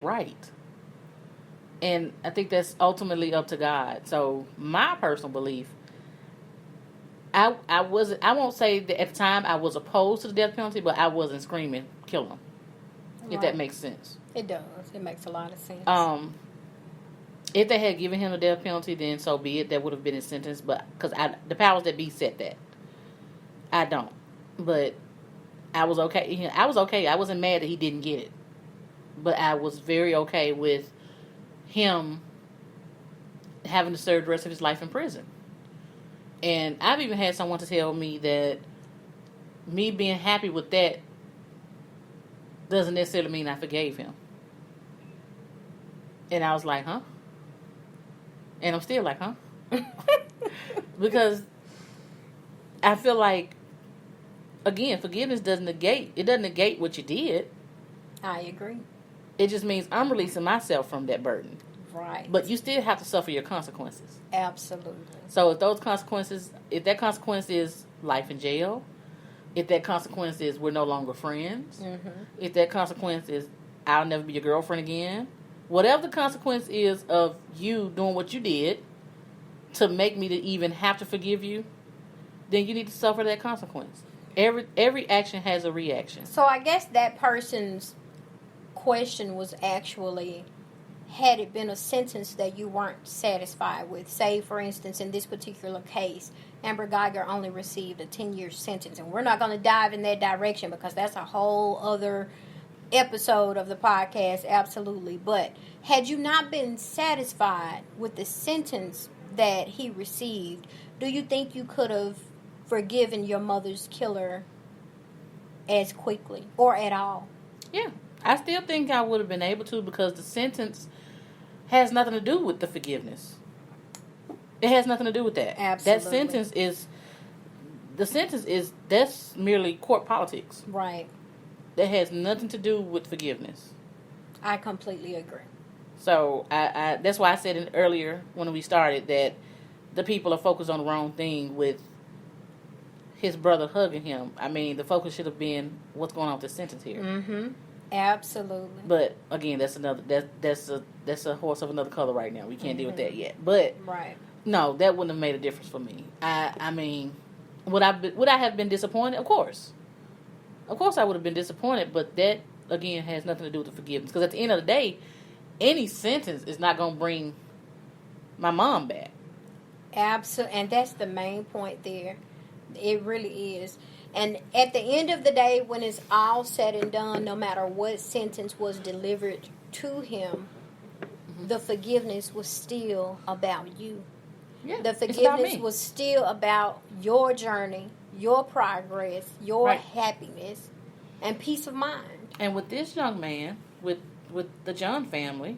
right. And I think that's ultimately up to God. So my personal belief, I wasn't. I won't say that at the time I was opposed to the death penalty, but I wasn't screaming kill him. If that Right. makes sense. It does. It makes a lot of sense. If they had given him the death penalty, then so be it. That would have been his sentence. But because the powers that be said that, I don't. But I was okay. I was okay. I wasn't mad that he didn't get it, but I was very okay with him having to serve the rest of his life in prison. And I've even had someone to tell me that me being happy with that doesn't necessarily mean I forgave him. And I was like, huh? And I'm still like, huh? Because I feel like, again, forgiveness doesn't negate what you did. I agree. It just means I'm releasing myself from that burden. Right. But you still have to suffer your consequences. Absolutely. So if that consequence is life in jail, if that consequence is we're no longer friends, if that consequence is I'll never be your girlfriend again, whatever the consequence is of you doing what you did to make me to even have to forgive you, then you need to suffer that consequence. Every action has a reaction. So I guess that person's question was actually, had it been a sentence that you weren't satisfied with, say, for instance, in this particular case, Amber Geiger only received a 10-year sentence. And we're not going to dive in that direction because that's a whole other episode of the podcast, absolutely. But had you not been satisfied with the sentence that he received, do you think you could have forgiven your mother's killer as quickly or at all? Yeah. I still think I would have been able to because the sentence has nothing to do with the forgiveness. It has nothing to do with that. Absolutely. The sentence is that's merely court politics. Right. That has nothing to do with forgiveness. I completely agree. So I that's why I said earlier when we started that the people are focused on the wrong thing with his brother hugging him. I mean, the focus should have been what's going on with the sentence here. Mm-hmm. Absolutely. But again, that's a horse of another color right now. We can't deal with that yet. But right. No, that wouldn't have made a difference for me. I mean, would I have been disappointed? Of course I would have been disappointed. But that again has nothing to do with the forgiveness. Because at the end of the day, any sentence is not going to bring my mom back. Absolutely, and that's the main point there. It really is. And at the end of the day, when it's all said and done, no matter what sentence was delivered to him, the forgiveness was still about you. Yeah, the forgiveness was still about your journey, your progress, your happiness, and peace of mind. And with this young man, with the John family,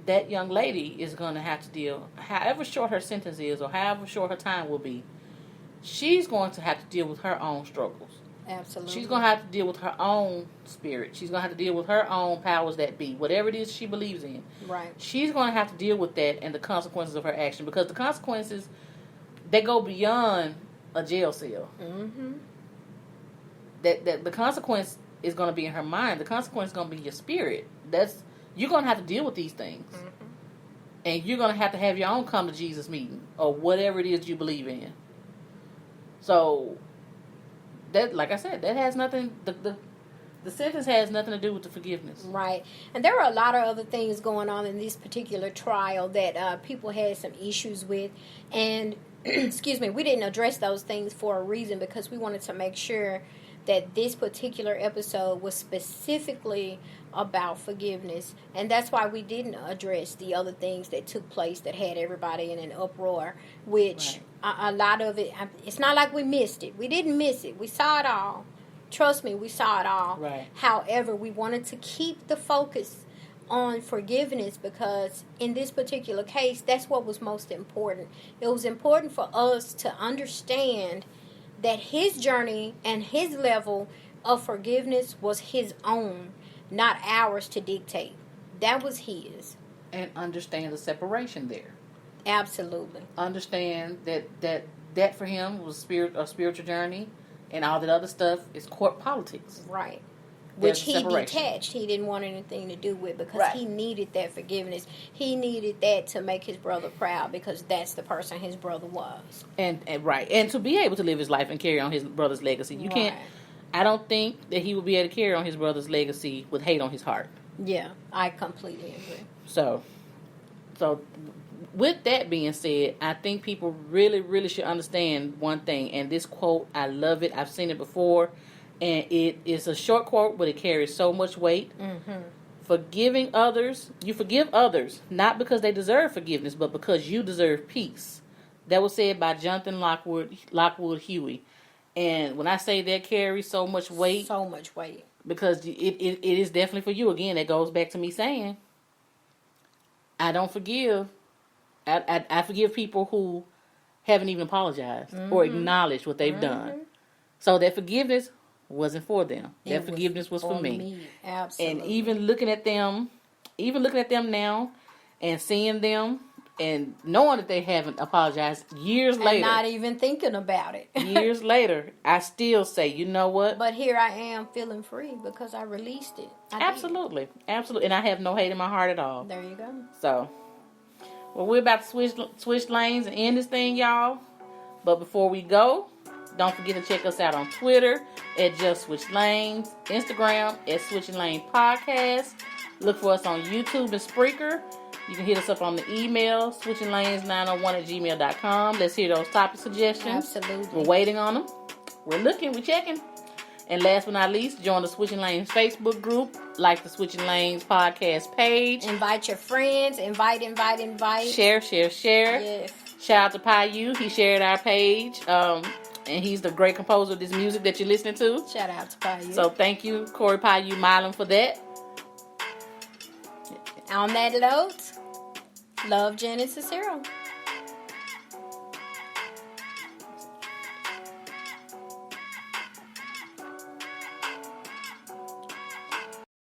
that young lady is going to have to deal, however short her sentence is or however short her time will be, she's going to have to deal with her own struggles. Absolutely. She's going to have to deal with her own spirit. She's going to have to deal with her own powers that be, whatever it is she believes in. Right. She's going to have to deal with that and the consequences of her action, because the consequences, they go beyond a jail cell. Mm-hmm. That the consequence is going to be in her mind. The consequence is going to be your spirit. You're going to have to deal with these things. Mm-hmm. And you're going to have your own come to Jesus meeting or whatever it is you believe in. So, that, like I said, that has nothing, the sentence has nothing to do with the forgiveness. Right. And there were a lot of other things going on in this particular trial that people had some issues with. And, excuse me, we didn't address those things for a reason, because we wanted to make sure that this particular episode was specifically about forgiveness. And that's why we didn't address the other things that took place that had everybody in an uproar, which a lot of it, it's not like we missed it. We didn't miss it. We saw it all. Trust me, we saw it all. Right. However, we wanted to keep the focus on forgiveness, because in this particular case, that's what was most important. It was important for us to understand that his journey and his level of forgiveness was his own, not ours to dictate. That was his. And understand the separation there. Absolutely. Understand that for him was a spiritual journey, and all that other stuff is court politics. Right. which There's he separation. detached. He didn't want anything to do with because Right. he needed that forgiveness. He needed that to make his brother proud because that's the person his brother was. And right, and to be able to live his life and carry on his brother's legacy, you can't. Right. I don't think that he would be able to carry on his brother's legacy with hate on his heart. Yeah, I completely agree. So with that being said, I think people really, really should understand one thing. And this quote, I love it. I've seen it before. And it is a short quote, but it carries so much weight. Mm-hmm. Forgiving others. You forgive others, not because they deserve forgiveness, but because you deserve peace. That was said by Jonathan Lockwood Huey. And when I say that carries so much weight. So much weight. Because it is definitely for you. Again, that goes back to me saying, I don't forgive. I forgive people who haven't even apologized or acknowledged what they've done. So that forgiveness wasn't for them. That forgiveness was for me. Absolutely. And even looking at them now and seeing them and knowing that they haven't apologized years later. And not even thinking about it. Years later, I still say, you know what? But here I am feeling free because I released it. Absolutely. And I have no hate in my heart at all. There you go. So, well, we're about to switch lanes and end this thing, y'all. But before we go, don't forget to check us out on Twitter at Just Switch Lanes, Instagram at Switching Lane Podcast. Look for us on YouTube and Spreaker. You can hit us up on the email, switchinglanes901@gmail.com. Let's hear those topic suggestions. Absolutely. We're waiting on them. We're looking. We're checking. And last but not least, join the Switching Lanes Facebook group. Like the Switching Lanes podcast page. Invite your friends. Invite. Share. Yes. Shout out to Payu. He shared our page. And he's the great composer of this music that you're listening to. Shout out to Payu. So thank you, Corey Payu Milam, for that. On that note, love, Jen, and Cicero.